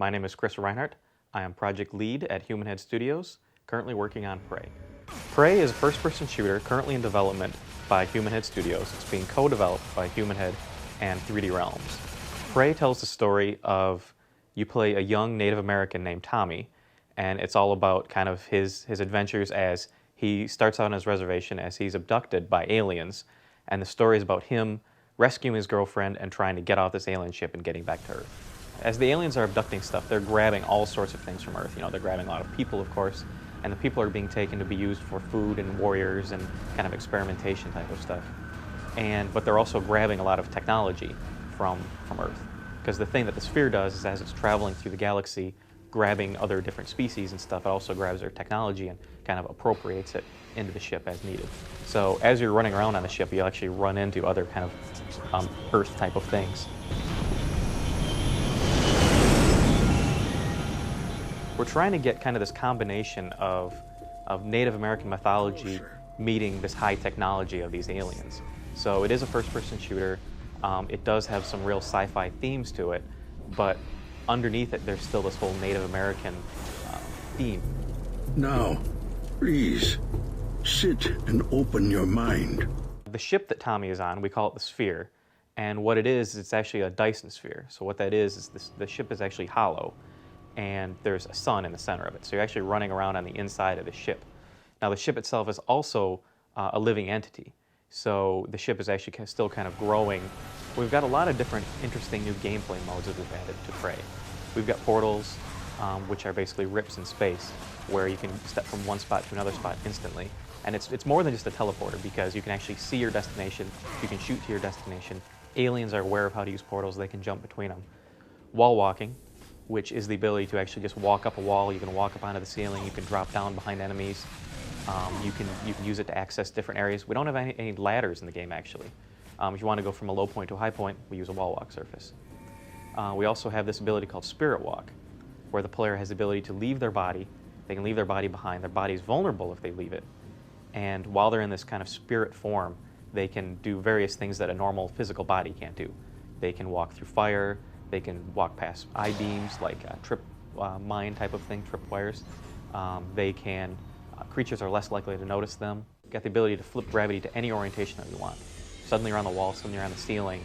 My name is Chris Reinhardt. I am project lead at Human Head Studios, currently working on Prey. Prey is a first-person shooter currently in development by Human Head Studios. It's being co-developed by Human Head and 3D Realms. Prey tells the story of you play a young Native American named Tommy, and it's all about kind of his adventures as he starts out on his reservation as he's abducted by aliens, and the story is about him rescuing his girlfriend and trying to get off this alien ship and getting back to Earth. As the aliens are abducting stuff, they're grabbing all sorts of things from Earth. You know, they're grabbing a lot of people, of course, and the people are being taken to be used for food and warriors and kind of experimentation type of stuff. But they're also grabbing a lot of technology from Earth. Because the thing that the sphere does is as it's traveling through the galaxy, grabbing other different species and stuff, it also grabs their technology and kind of appropriates it into the ship as needed. So as you're running around on the ship, you actually run into other kind of Earth type of things. We're trying to get kind of this combination of Native American mythology meeting this high technology of these aliens. So it is a first-person shooter. It does have some real sci-fi themes to it, but underneath it, there's still this whole Native American theme. Now, please, sit and open your mind. The ship that Tommy is on, we call it the Sphere, and what it is, it's actually a Dyson sphere. So what that is the ship is actually hollow, and there's a sun in the center of it. So you're actually running around on the inside of the ship. Now the ship itself is also a living entity. So the ship is actually still kind of growing. We've got a lot of different interesting new gameplay modes that we've added to Prey. We've got portals, which are basically rips in space, where you can step from one spot to another spot instantly. And it's more than just a teleporter, because you can actually see your destination, you can shoot to your destination. Aliens are aware of how to use portals, they can jump between them. Wall walking, which is the ability to actually just walk up a wall. You can walk up onto the ceiling, you can drop down behind enemies. You can use it to access different areas. We don't have any ladders in the game, actually. If you want to go from a low point to a high point, we use a wall walk surface. We also have this ability called Spirit Walk, where the player has the ability to leave their body. They can leave their body behind. Their body is vulnerable if they leave it. And while they're in this kind of spirit form, they can do various things that a normal physical body can't do. They can walk through fire. They can walk past I-beams, like trip mine type of thing, trip wires. Creatures are less likely to notice them. Got the ability to flip gravity to any orientation that you want. Suddenly you're on the wall, suddenly you're on the ceiling.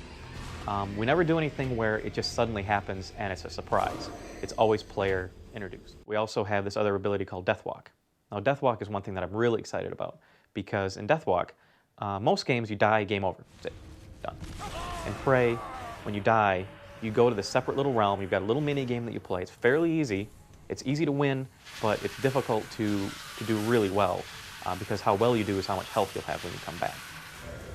We never do anything where it just suddenly happens and it's a surprise. It's always player introduced. We also have this other ability called Death Walk. Now Death Walk is one thing that I'm really excited about, because in Death Walk, most games you die, game over, that's it, done. In Prey, when you die, you go to this separate little realm. You've got a little mini game that you play. It's fairly easy. It's easy to win, but it's difficult to do really well, because how well you do is how much health you'll have when you come back.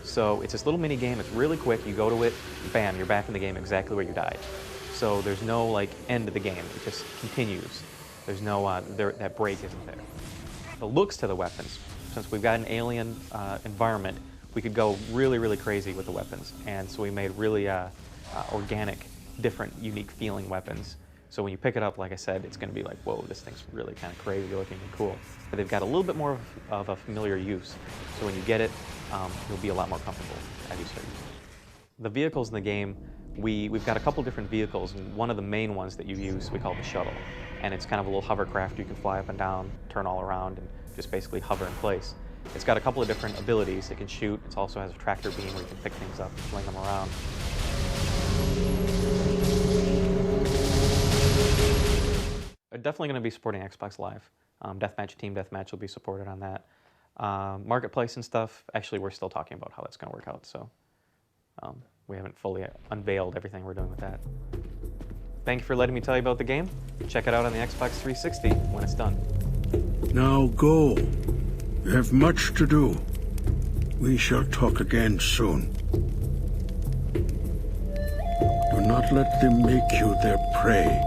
So it's this little mini game. It's really quick. You go to it, bam, you're back in the game exactly where you died. So there's no like end to the game. It just continues. There's no that break isn't there. The looks to the weapons, since we've got an alien environment, we could go really, really crazy with the weapons, and so we made really organic, different, unique feeling weapons. So when you pick it up, like I said, it's going to be like, whoa, this thing's really kind of crazy looking and cool. But they've got a little bit more of a familiar use. So when you get it, you'll be a lot more comfortable as you start using it. The vehicles in the game, we've got a couple different vehicles, and one of the main ones that you use we call the Shuttle. And it's kind of a little hovercraft. You can fly up and down, turn all around, and just basically hover in place. It's got a couple of different abilities. It can shoot. It also has a tractor beam where you can pick things up and fling them around. Definitely going to be supporting Xbox Live. Deathmatch, Team Deathmatch will be supported on that. Marketplace and stuff, actually we're still talking about how that's going to work out, so we haven't fully unveiled everything we're doing with that. Thank you for letting me tell you about the game. Check it out on the Xbox 360 when it's done. Now go. You have much to do. We shall talk again soon. Do not let them make you their prey.